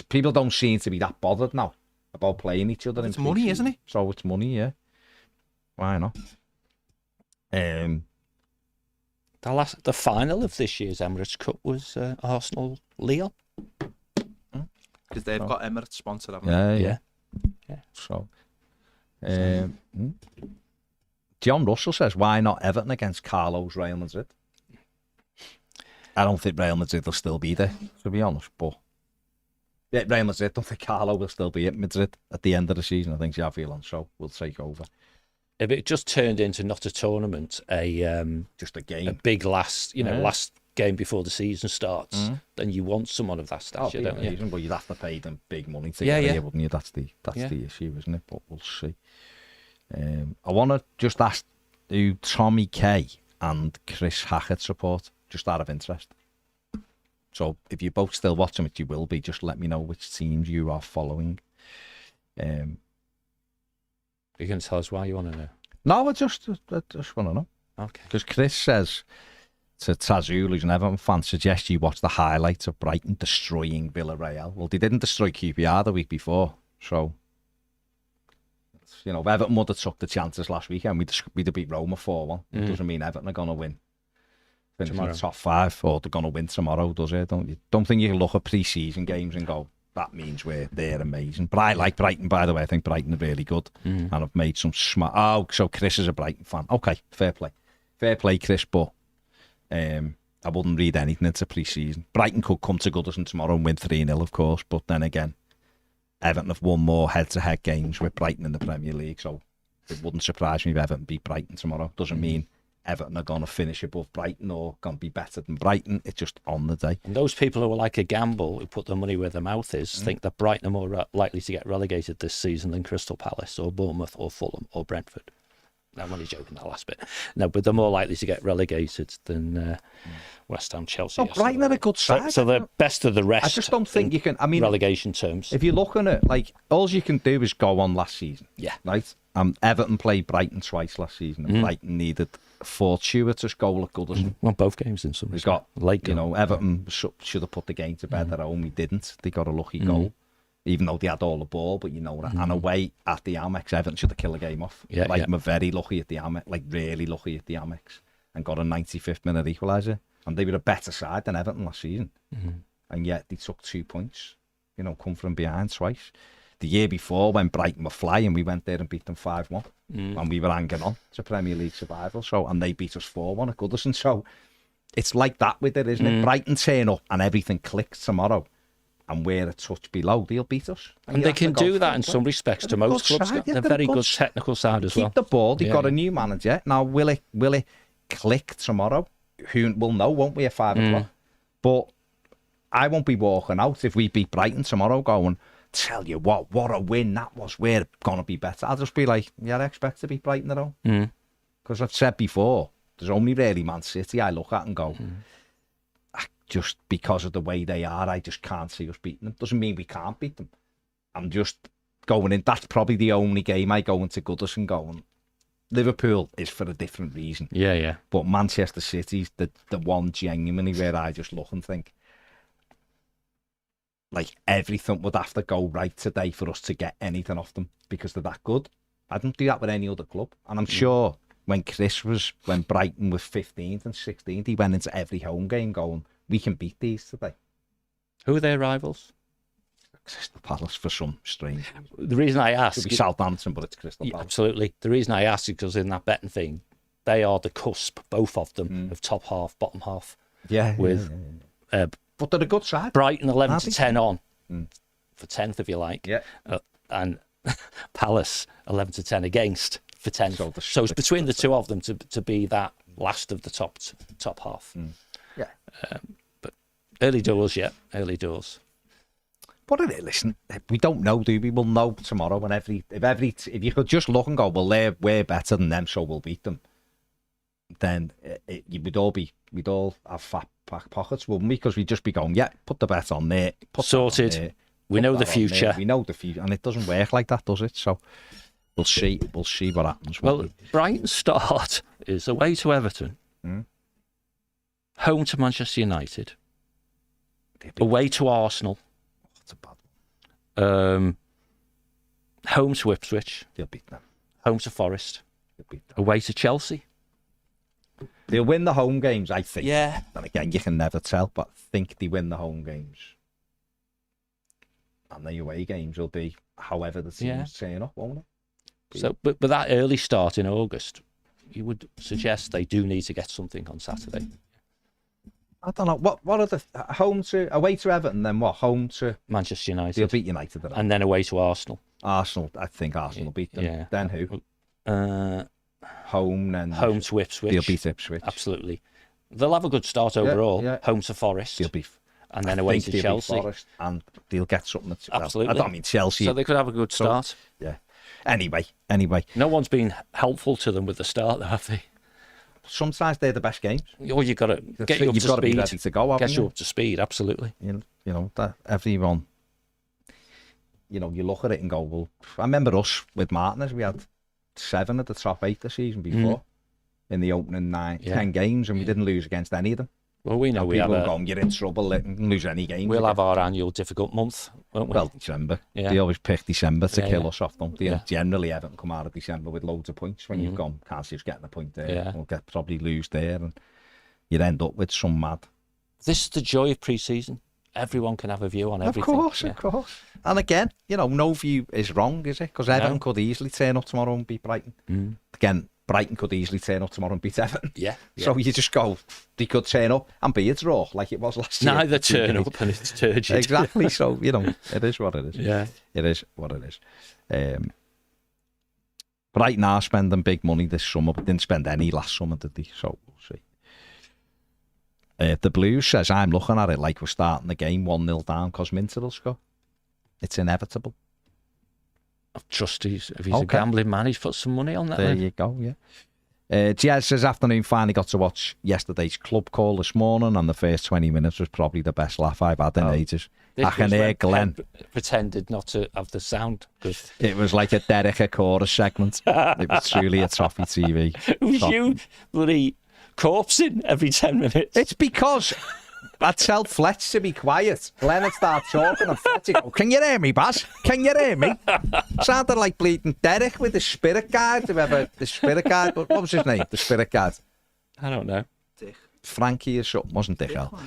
People don't seem to be that bothered now about playing each other. It's money, isn't it? So it's money, yeah. Why not? The final of this year's Emirates Cup was Arsenal Lyon. Because they've got Emirates sponsored, haven't they? Yeah. So, John Russell says, why not Everton against Carlo's Real Madrid? I don't think Real Madrid will still be there, to be honest, but Real Madrid, don't think Carlo will still be at Madrid at the end of the season. I think Xavi Alonso will take over. If it just turned into not a tournament, just a game, a big last game before the season starts, then you want someone of that stature, don't you? But you'd have to pay them big money to get here, wouldn't you? That's the issue, isn't it? But we'll see. I want to just ask who Tommy K and Chris Hackett support, just out of interest. So if you're both still watching, which you will be, just let me know which teams you are following. You can tell us why you want to know. No, I just want to know. Okay. Because Chris says to Tazul, who's an Everton fan, suggest you watch the highlights of Brighton destroying Villarreal. Well, they didn't destroy QPR the week before, so if Everton would have took the chances last weekend, we'd have beat Roma 4-1. It doesn't mean Everton are going to win. Finish in the top 5, or they're going to win tomorrow, does it? Don't think you can look at pre-season games and go, that means they're amazing. But I like Brighton, by the way. I think Brighton are really good, and I've made some smart. Oh, so Chris is a Brighton fan. Okay, fair play, Chris. But I wouldn't read anything into pre-season. Brighton could come to Goodison tomorrow and win 3-0, of course. But then again, Everton have won more head-to-head games with Brighton in the Premier League, so it wouldn't surprise me if Everton beat Brighton tomorrow. Doesn't mean Everton are going to finish above Brighton or going to be better than Brighton. It's just on the day. And those people who are like a gamble, who put their money where their mouth is, think that Brighton are more likely to get relegated this season than Crystal Palace or Bournemouth or Fulham or Brentford. I'm only joking, that last bit. No, but they're more likely to get relegated than West Ham, Chelsea. Oh, Brighton are a good side. So they're best of the rest. I just don't think you can. I mean, relegation terms. If you're looking at all you can do is go on last season. Yeah. Right. Everton played Brighton twice last season, and Brighton needed a fortuitous goal at Goodison. Won both games in some respect. Everton should have put the game to bed at home. We didn't. They got a lucky goal, even though they had all the ball. But that. And away at the Amex, Everton should have killed the game off. We're very lucky at the Amex, really lucky at the Amex, and got a 95th minute equaliser. And they were a better side than Everton last season, and yet they took 2 points. Come from behind twice. The year before, when Brighton were flying, we went there and beat them 5-1, and we were hanging on to Premier League survival. And they beat us 4-1 at Goodison. So it's like that with it, isn't it? Brighton turn up and everything clicks tomorrow, and we're a touch below, they'll beat us. And they can do that in some respects to most clubs. They're a very good technical side as well. Keep the ball. They've got a new manager now. Will it click tomorrow? Who will know, won't we, at 5 o'clock? But I won't be walking out if we beat Brighton tomorrow going, tell you what a win that was. We're going to be better. I'll just be like, I expect to beat Brighton at home. Because I've said before, there's only really Man City I look at and go, just because of the way they are, I just can't see us beating them. Doesn't mean we can't beat them. I'm just going in. That's probably the only game I go into Goodison going, Liverpool is for a different reason. Yeah. But Manchester City's the one genuinely where I just look and think, like, everything would have to go right today for us to get anything off them because they're that good. I don't do that with any other club. And I'm sure when Brighton was 15th and 16th, he went into every home game going, we can beat these today. Who are their rivals? Crystal Palace, for some strange reason. The reason I ask... It could be Southampton, but it's Crystal Palace. Absolutely. The reason I ask is because in that betting thing, they are the cusp, both of them, of top half, bottom half. Yeah. With but they're a good side. Brighton 11 to 10 on, for 10th if you like. Yeah. And Palace 11 to 10 against for 10th. So it's between the two of them to be that last of the top half. Yeah. But early doors, early doors. But listen, we don't know, do we? We'll know tomorrow. And if you could just look and go, well, we're better than them, so we'll beat them. Then we'd all have fat back pockets, wouldn't we? Because we'd just be going, put the bet on there, sorted. There, we know the future. We know the future, and it doesn't work like that, does it? So we'll see. We'll see what happens. Well, Brighton's start is away to Everton, home to Manchester United, away to Arsenal. That's a bad one. Home to Ipswich. They'll beat them. Home to Forest. They'll beat them. Away to Chelsea. They'll win the home games, I think. Yeah. And again, you can never tell, but I think they win the home games. And the away games will be however the team's turn up, won't it? So, but that early start in August, you would suggest they do need to get something on Saturday. I don't know. What are the away to Everton, then what? Home to Manchester United. They'll beat United. And then away to Arsenal. I think Arsenal will beat them. Yeah. Then who? Home to Ipswich. They'll beat Ipswich. Absolutely. They'll have a good start overall. Yeah. Home to Forest. They'll be. And then away to Chelsea. Forest, and they'll get something. Absolutely. I don't mean Chelsea. So they could have a good start. Yeah. Anyway. No one's been helpful to them with the start, though, have they? Sometimes they're the best games. Or you've got to get you up to speed. Be ready to go, get you up to speed, absolutely. You know that everyone. You look at it and go, well, I remember us with Martinez. We had 7 of the top 8 the season before in the opening 10 games, and we didn't lose against any of them. Well, we know and we have people going, you're in trouble, you can lose any game. We'll have our annual difficult month, won't we? Well, December. Yeah. They always pick December to kill us off, don't they? Yeah. Generally, Everton come out of December with loads of points when you've gone, can't see us getting a point there. Yeah. We'll probably lose there, and you'd end up with some mad. This is the joy of pre-season. Everyone can have a view on everything. Of course. And again, no view is wrong, is it? Because Everton could easily turn up tomorrow and beat Brighton. Again, Brighton could easily turn up tomorrow and beat Everton. Yeah. So you just go, they could turn up and be a draw like it was last year. Neither turn up and it's turgid. Exactly. So, it is what it is. Yeah. It is what it is. Brighton are spending big money this summer, but didn't spend any last summer, did they? So we'll see. The Blues says, I'm looking at it like we're starting the game 1-0 down because Minter will score. It's inevitable. I trust if he's a gambling man, he's put some money on that. There you go, yeah. Jez says, afternoon, finally got to watch yesterday's club call this morning, and the first 20 minutes was probably the best laugh I've had in ages. I can hear Glenn. Pretended not to have the sound good. It was like a Derek Acora segment. It was truly a Toffee TV. It was you bloody corpsing every 10 minutes. It's because I tell Fletch to be quiet. Glenn would start talking and Fletch would go, can you hear me, Baz? Can you hear me? Sounded like bleeding Derek with the spirit guide. The spirit guide. What was his name? The spirit guide. I don't know. Dick. Frankie or something. Wasn't Dick L.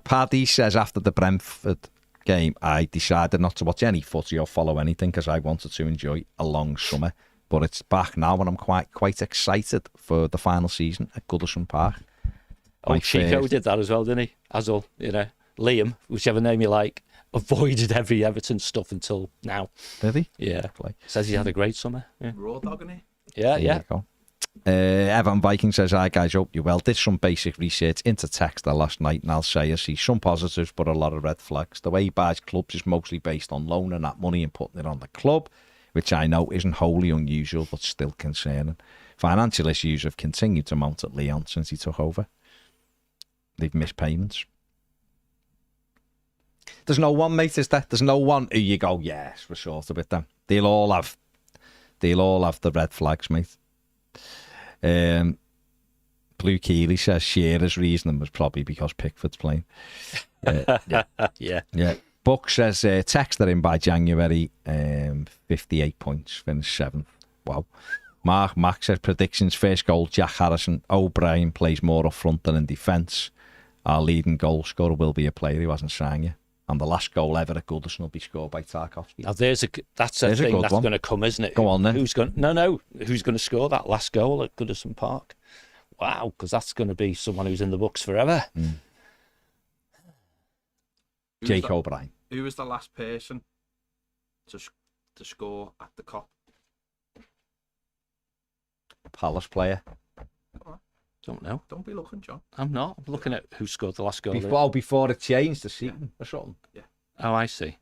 Paddy says, after the Brentford game, I decided not to watch any footy or follow anything because I wanted to enjoy a long summer. But it's back now, and I'm quite excited for the final season at Goodison Park. Oh, Chico did that as well, didn't he? Azul, Liam, whichever name you like, avoided every Everton stuff until now. Did he? Yeah. Says he had a great summer. Yeah. Raw dogging it. Yeah, There you go. Everton Viking says, hi guys, hope you're well. Did some basic research into Texter last night, and I'll say I see some positives but a lot of red flags. The way he buys clubs is mostly based on loaning that money and putting it on the club, which I know isn't wholly unusual but still concerning. Financial issues have continued to mount at Leon since he took over. They've missed payments. There's no one, mate, is there? There's no one who you go, yes, we're sorted with them. They'll all have the red flags, mate. Blue Keeley says Shearer's reasoning was probably because Pickford's playing. Yeah. Buck says Texter in by January, 58 points, finished 7th. Wow. Mark Mack says predictions, first goal, Jack Harrison. O'Brien plays more up front than in defence. Our leading goal scorer will be a player who hasn't signed yet. And the last goal ever at Goodison will be scored by Tarkovsky. Now that's a thing that's going to come, isn't it? Go on then. Who's going to score that last goal at Goodison Park? Wow, because that's going to be someone who's in the books forever. Jake O'Brien. Who was the last person to score at the Cop? Palace player. Don't know. Don't be looking, John. I'm not. I'm looking at who scored the last goal. Before it changed to Seaton or something. Yeah. Oh, I see.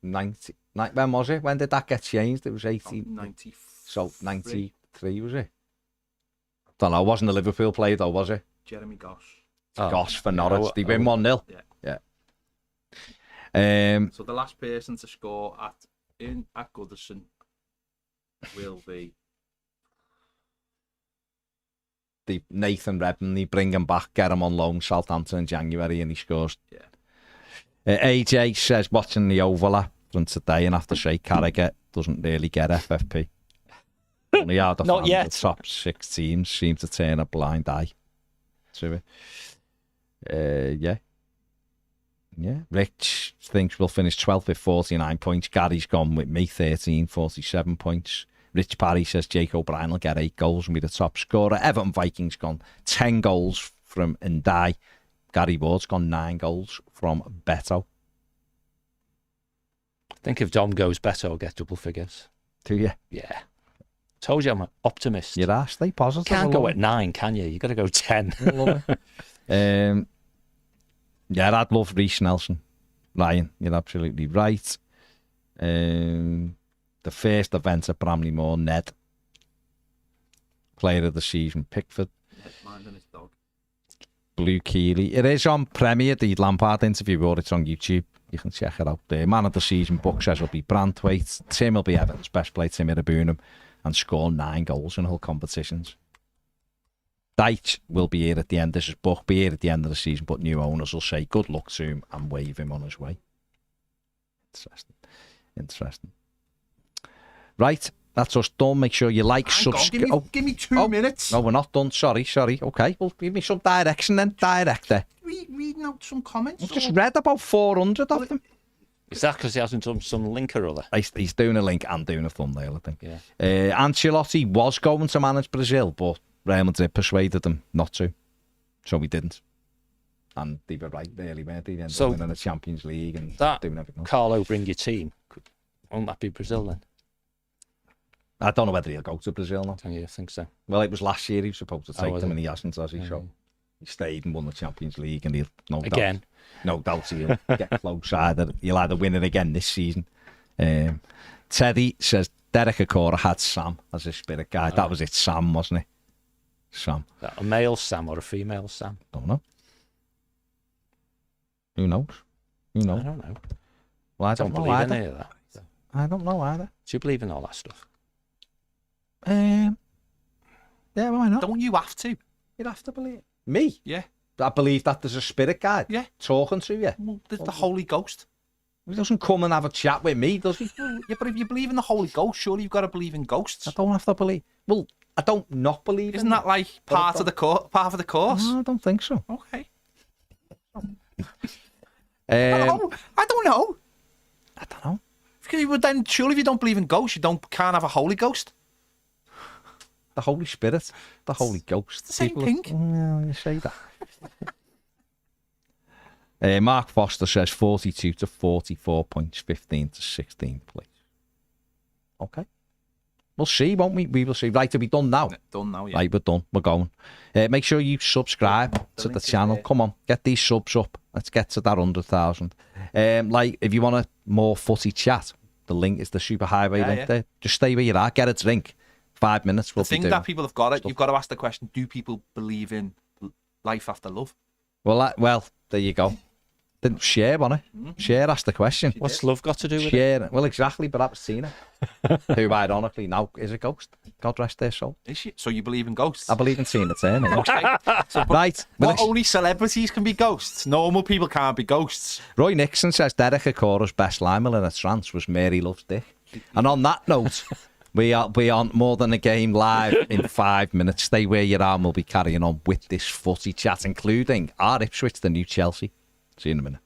90. When was it? When did that get changed? It was 18. 93. So 93 was it? Don't know. It wasn't a Liverpool player though, was it? Jeremy Goss. Goss for Norwich. They win 1-0. Yeah. Yeah. So the last person to score at Goodison will be Nathan Redmond. They bring him back, get him on loan, Southampton in January, and he scores. Yeah. AJ says watching the overlap from today and after Shay Carragher doesn't really get FFP. Only out of Not yet. The top 6 teams seem to turn a blind eye to it. Yeah. Rich thinks we'll finish 12th with 49 points. Gary's gone with me, 13, 47 points. Rich Parry says Jake O'Brien will get 8 goals and be the top scorer. Everton Vikings gone 10 goals from Ndai. Gary Ward's gone 9 goals from Beto. I think if Dom goes Beto, I'll get double figures. Do you? Yeah. Told you I'm an optimist. You are. Stay positive. Can't go at 9, can you? You got to go 10. Yeah, I'd love Reece Nelson. Ryan, you're absolutely right. The first event at Bramley Moor, Ned. Player of the season, Pickford. Ned minding his dog. Blue Keeley. It is on Premier, the Lampard interview, or it's on YouTube. You can check it out there. Man of the season book says it'll be Brandthwaite. Tim will be Everton's best player, Tim Irabunum, and score 9 goals in all competitions. Dyche will be here at the end. This is book, be here at the end of the season, but new owners will say good luck to him and wave him on his way. Interesting. Right, that's us done. Make sure you like, subscribe. Give me 2 minutes. No, we're not done. Sorry. Okay, well, give me some direction then. Director. Reading out some comments. I've just read about 400 of them. Is that because he hasn't done some link or other? He's doing a link and doing a thumbnail, I think. Yeah. Ancelotti was going to manage Brazil, but Real Madrid persuaded him not to. So he didn't. And they were right, really, weren't they? They ended up winning the Champions League and doing everything else. Carlo bring your team. Won't that be Brazil then? I don't know whether he'll go to Brazil now. Don't you think so? Well, it was last year he was supposed to take them and he hasn't, has he? Yeah. So he stayed and won the Champions League and he'll no doubt he'll get close. He'll either win it again this season. Teddy says Derek Akora had Sam as his spirit guide. That was it, Sam, wasn't it? Sam. Is that a male Sam or a female Sam? Don't know. Who knows? I don't know. Well, I don't know believe either. any of that. I don't know either. Do you believe in all that stuff? Yeah, why not? Don't you have to? You'd have to believe. Me? Yeah. I believe that there's a spirit guide talking to you. Well, there's the Holy Ghost. He doesn't come and have a chat with me, does he? Yeah, but if you believe in the Holy Ghost, surely you've got to believe in ghosts. I don't have to believe. Well, I don't not believe. Isn't that like part of the course? No, I don't think so. Okay. I don't know. I don't know. Because then surely if you don't believe in ghosts, can't have a Holy Ghost. The Holy Spirit, the Holy Ghost. It's the same thing. Yeah, you say that. Mark Foster says 42 to 44 points, 15 to 16 place. Okay. We'll see, won't we? We will see. Right, are we done now? Done now, yeah. Right, we're done. We're going. Make sure you subscribe to the channel. Come on, get these subs up. Let's get to that 100,000. If you want a more footy chat, the link is the super highway link there. Just stay where you are. Get a drink. 5 minutes. We'll the thing that people have got it. You've got to ask the question: do people believe in life after love? Well, there you go. Didn't share on it. Share asked the question. What's love got to do with it? Well, exactly, but that was Tina, who ironically now is a ghost. God rest their soul. Is she? So you believe in ghosts? I believe in Tina Turner. Okay. Right. Only celebrities can be ghosts. Normal people can't be ghosts. Roy Nixon says Derek Akora's best line in a trance was Mary Loves Dick. And on that note, we are on More Than a Game live in 5 minutes. Stay where you are and we'll be carrying on with this footy chat, including our Ipswich, the new Chelsea. See you in a minute.